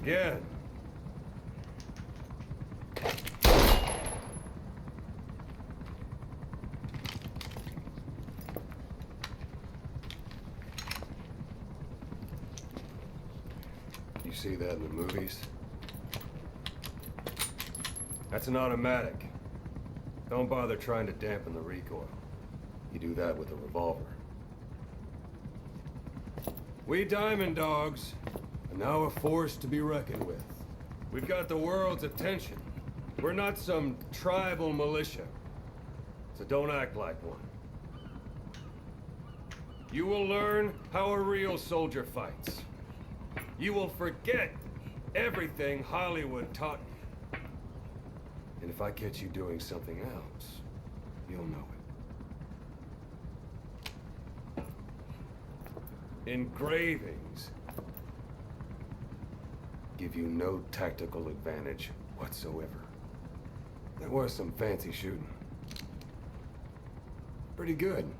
Again. You see that in the movies? That's an automatic. Don't bother trying to dampen the recoil. You do that with a revolver. We Diamond Dogs are now a force to be reckoned with. We've got the world's attention. We're not some tribal militia, so don't act like one. You will learn how a real soldier fights. You will forget everything Hollywood taught you. And if I catch you doing something else, you'll know it. Engravings give you no tactical advantage whatsoever. There was some fancy shooting. Pretty good.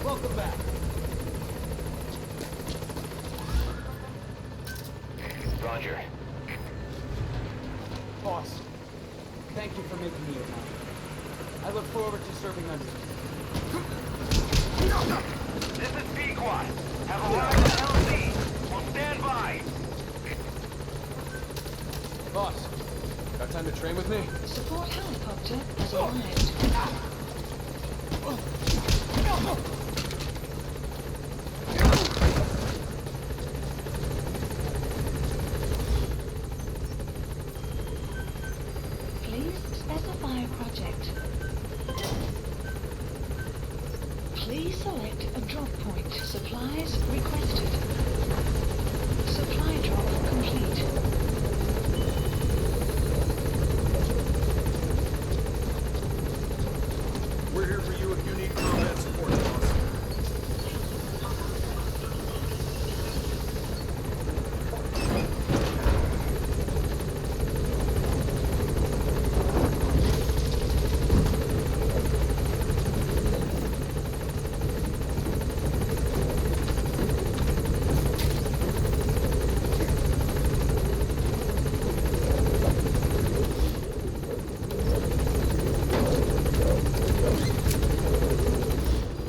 Welcome back. Roger. Boss, thank you for making me your man. I look forward to serving under you. This is Pequot. Have arrived at LZ. We'll stand by. Boss, got time to train with me? Support helicopter has arrived. Please specify project. Please select a drop point. Supplies requested. Supply drop complete. We're here for you if you need combat support, boss.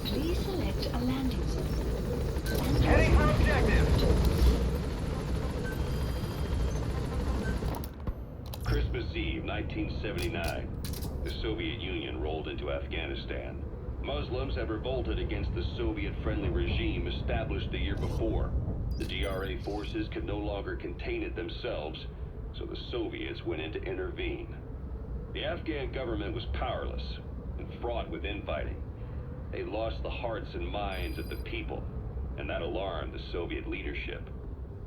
Please select a landing zone. Heading for objective. Christmas Eve, 1979. The Soviet Union rolled into Afghanistan. Muslims had revolted against the Soviet-friendly regime established the year before. The DRA forces could no longer contain it themselves, so the Soviets went in to intervene. The Afghan government was powerless and fraught with infighting. They lost the hearts and minds of the people, and that alarmed the Soviet leadership.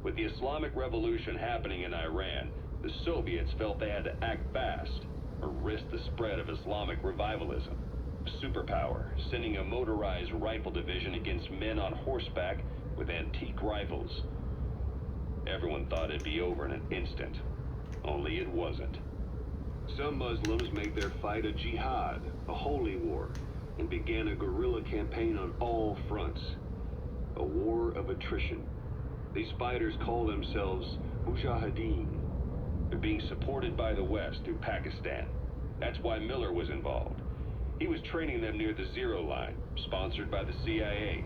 With the Islamic Revolution happening in Iran, the Soviets felt they had to act fast or risk the spread of Islamic revivalism. A superpower, sending a motorized rifle division against men on horseback with antique rifles. Everyone thought it'd be over in an instant, only it wasn't. Some Muslims made their fight a jihad, a holy war, and began a guerrilla campaign on all fronts. A war of attrition. These fighters call themselves Mujahideen. They're being supported by the West through Pakistan. That's why Miller was involved. He was training them near the Zero Line, sponsored by the CIA.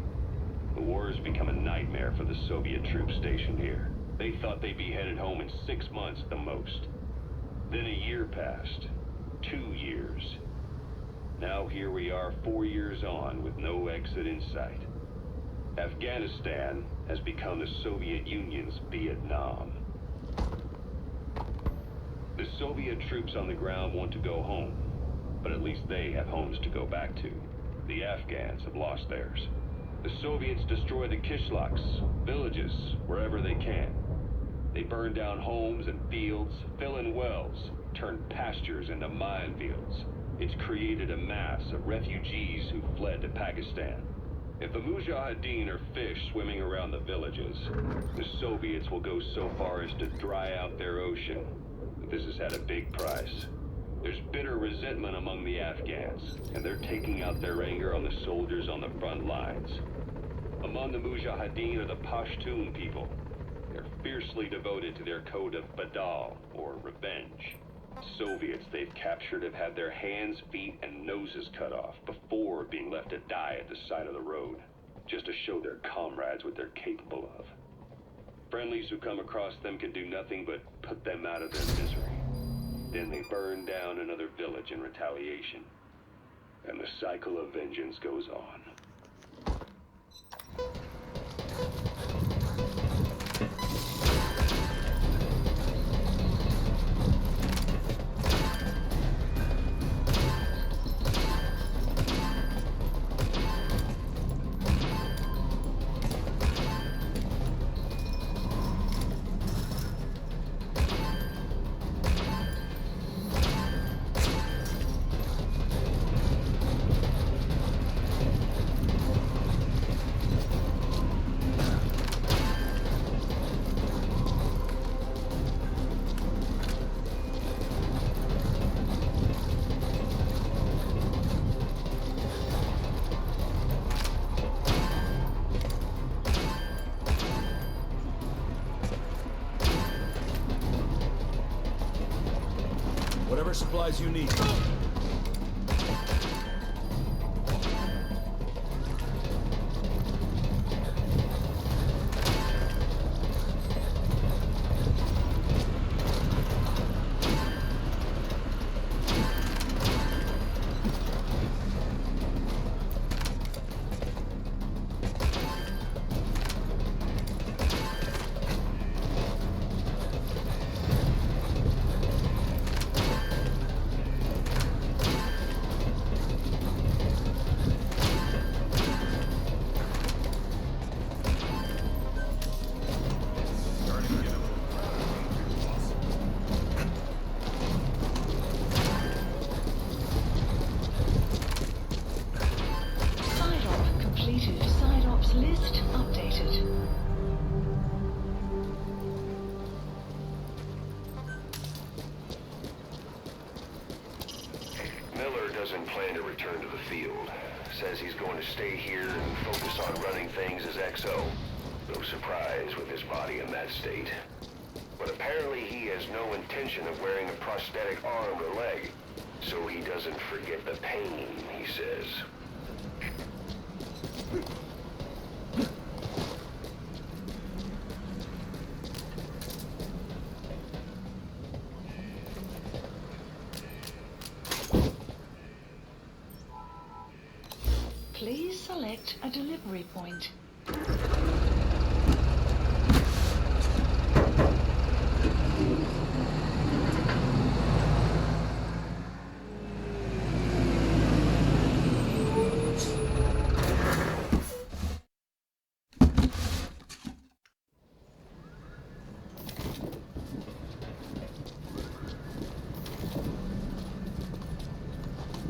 The war has become a nightmare for the Soviet troops stationed here. They thought they'd be headed home in 6 months at the most. Then a year passed. 2 years. Now here we are 4 years on with no exit in sight. Afghanistan has become the Soviet Union's Vietnam. The Soviet troops on the ground want to go home, but at least they have homes to go back to. The Afghans have lost theirs. The Soviets destroy the kishlaks, villages, wherever they can. They burn down homes and fields, fill in wells, turn pastures into minefields. It's created a mass of refugees who fled to Pakistan. If the Mujahideen are fish swimming around the villages, the Soviets will go so far as to dry out their ocean. But this has had a big price. There's bitter resentment among the Afghans, and they're taking out their anger on the soldiers on the front lines. Among the Mujahideen are the Pashtun people. They're fiercely devoted to their code of Badal, or revenge. Soviets they've captured have had their hands, feet, and noses cut off before being left to die at the side of the road, just to show their comrades what they're capable of. Friendlies who come across them can do nothing but put them out of their misery. Then they burn down another village in retaliation. And the cycle of vengeance goes on. Whatever supplies you need. Doesn't plan to return to the field. Says he's going to stay here and focus on running things as XO. No surprise with his body in that state. But apparently he has no intention of wearing a prosthetic arm or leg, so he doesn't forget the pain, he says. Please select a delivery point.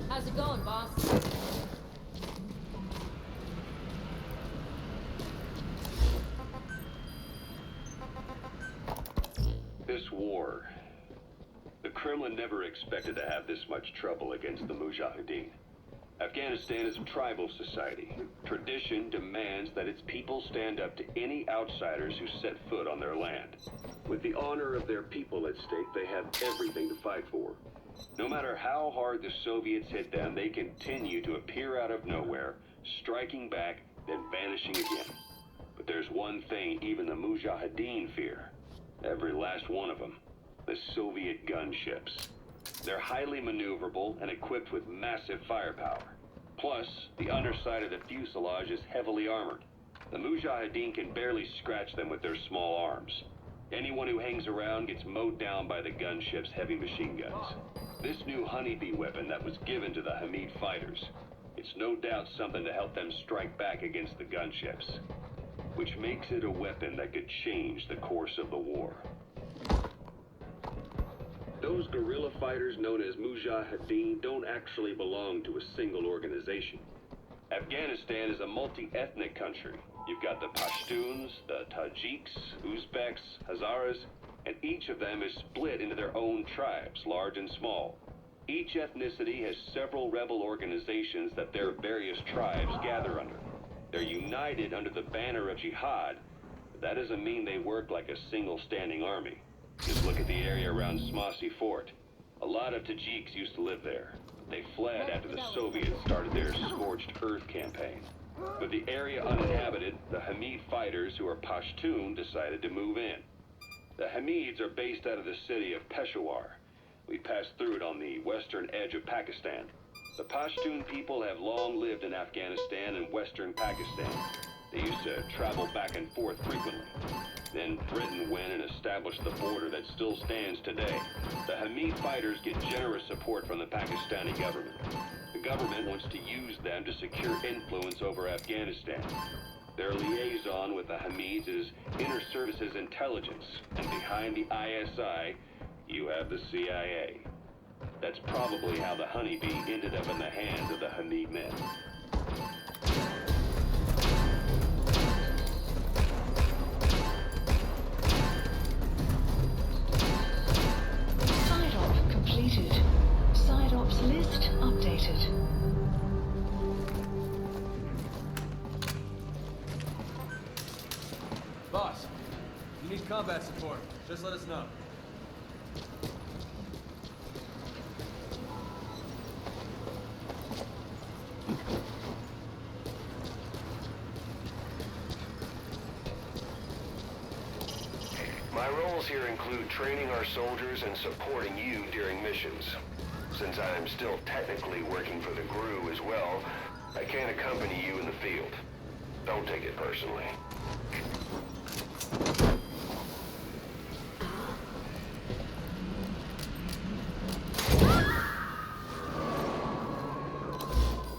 How's it going, boss? This war, the Kremlin never expected to have this much trouble against the Mujahideen. Afghanistan is a tribal society. Tradition demands that its people stand up to any outsiders who set foot on their land. With the honor of their people at stake, they have everything to fight for. No matter how hard the Soviets hit them, they continue to appear out of nowhere, striking back, then vanishing again. But there's one thing even the Mujahideen fear. Every last one of them. The Soviet gunships. They're highly maneuverable and equipped with massive firepower. Plus, the underside of the fuselage is heavily armored. The Mujahideen can barely scratch them with their small arms. Anyone who hangs around gets mowed down by the gunship's heavy machine guns. This new honeybee weapon that was given to the Hamid fighters, It's no doubt something to help them strike back against the gunships, which makes it a weapon that could change the course of the war. Those guerrilla fighters known as Mujahideen don't actually belong to a single organization. Afghanistan is a multi-ethnic country. You've got the Pashtuns, the Tajiks, Uzbeks, Hazaras, and each of them is split into their own tribes, large and small. Each ethnicity has several rebel organizations that their various tribes gather under. They're united under the banner of jihad, but that doesn't mean they work like a single standing army. Just look at the area around Smasi Fort. A lot of Tajiks used to live there. They fled after the Soviets started their Scorched Earth campaign. With the area uninhabited, the Hamid fighters, who are Pashtun, decided to move in. The Hamids are based out of the city of Peshawar. We passed through it on the western edge of Pakistan. The Pashtun people have long lived in Afghanistan and western Pakistan. They used to travel back and forth frequently. Then Britain went and established the border that still stands today. The Hamid fighters get generous support from the Pakistani government. The government wants to use them to secure influence over Afghanistan. Their liaison with the Hamids is Inter-Services Intelligence, and behind the ISI, you have the CIA. That's probably how the honeybee ended up in the hands of the Hamid men. Side op completed. Side ops list updated. Boss, if you need combat support, just let us know. My roles here include training our soldiers and supporting you during missions. Since I am still technically working for the GRU as well, I can't accompany you in the field. Don't take it personally.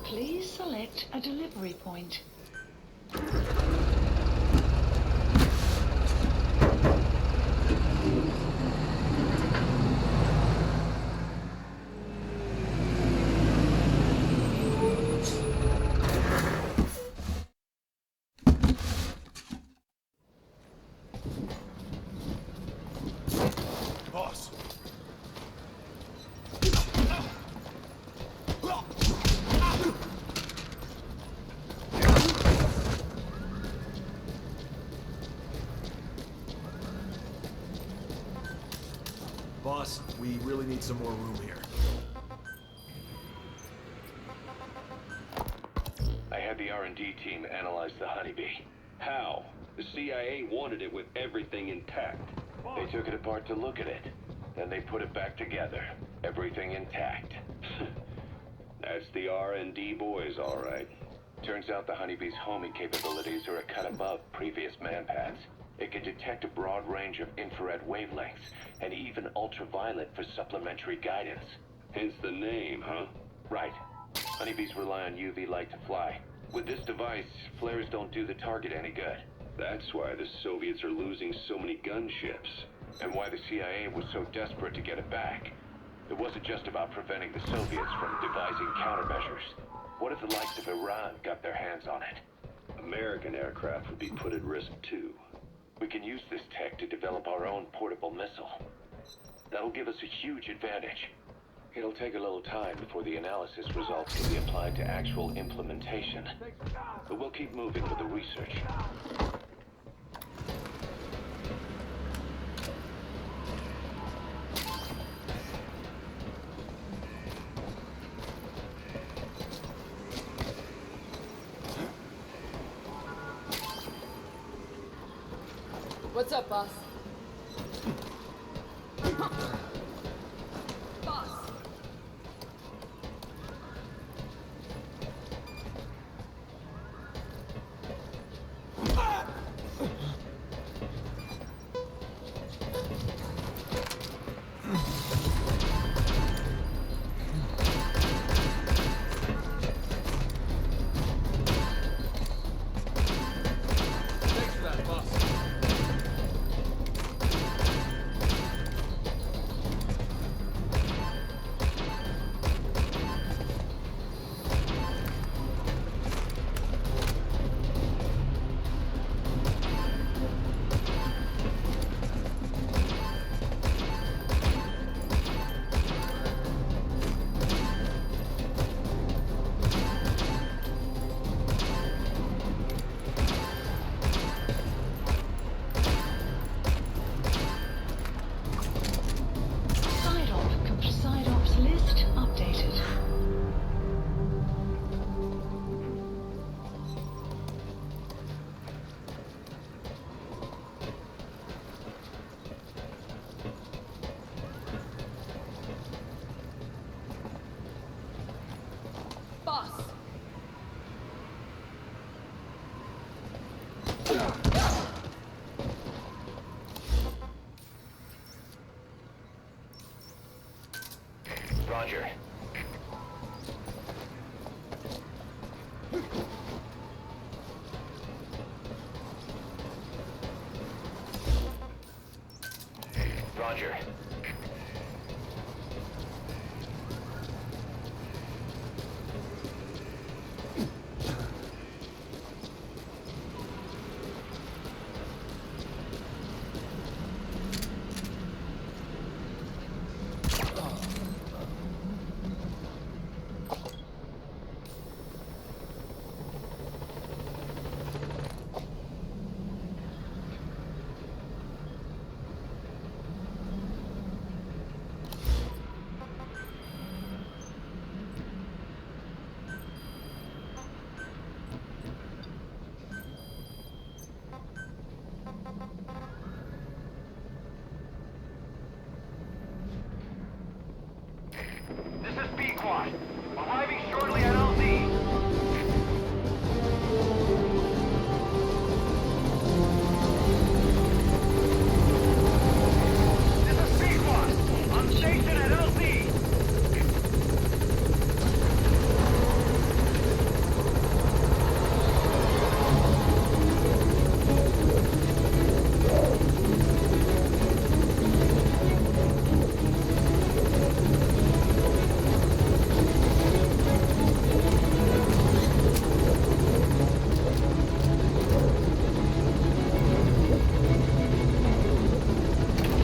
Please select a delivery point. Boss! Boss, we really need some more room here. I had the R&D team analyze the honeybee. How? The CIA wanted it with everything intact. They took it apart to look at it. Then they put it back together. Everything intact. That's the RnD boys, all right. Turns out the honeybee's homing capabilities are a cut above previous manpads. It can detect a broad range of infrared wavelengths, and even ultraviolet for supplementary guidance. Hence the name, huh? Right. Honeybees rely on UV light to fly. With this device, flares don't do the target any good. That's why the Soviets are losing so many gunships. And why the CIA was so desperate to get it back. It wasn't just about preventing the Soviets from devising countermeasures. What if the likes of Iran got their hands on it? American aircraft would be put at risk too. We can use this tech to develop our own portable missile. That'll give us a huge advantage. It'll take a little time before the analysis results can be applied to actual implementation. But we'll keep moving with the research. What's up, boss? Boss! Roger. This is B-Quad. Arriving shortly at LZ. This is B-Quad. I'm stationed at LZ.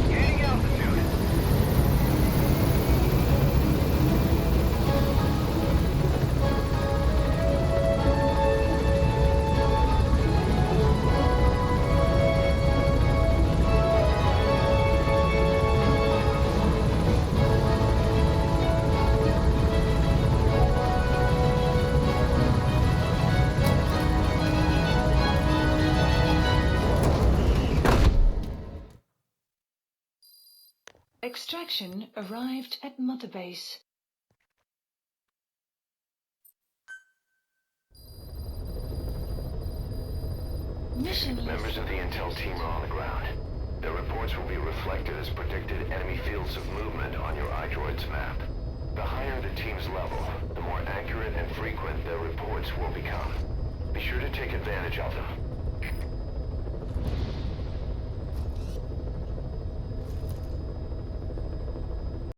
Gaining altitude. Extraction arrived at Mother Base. Mission Members of the intel team are on the ground. Their reports will be reflected as predicted enemy fields of movement on your iDroid's map. The higher the team's level, the more accurate and frequent their reports will become. Be sure to take advantage of them.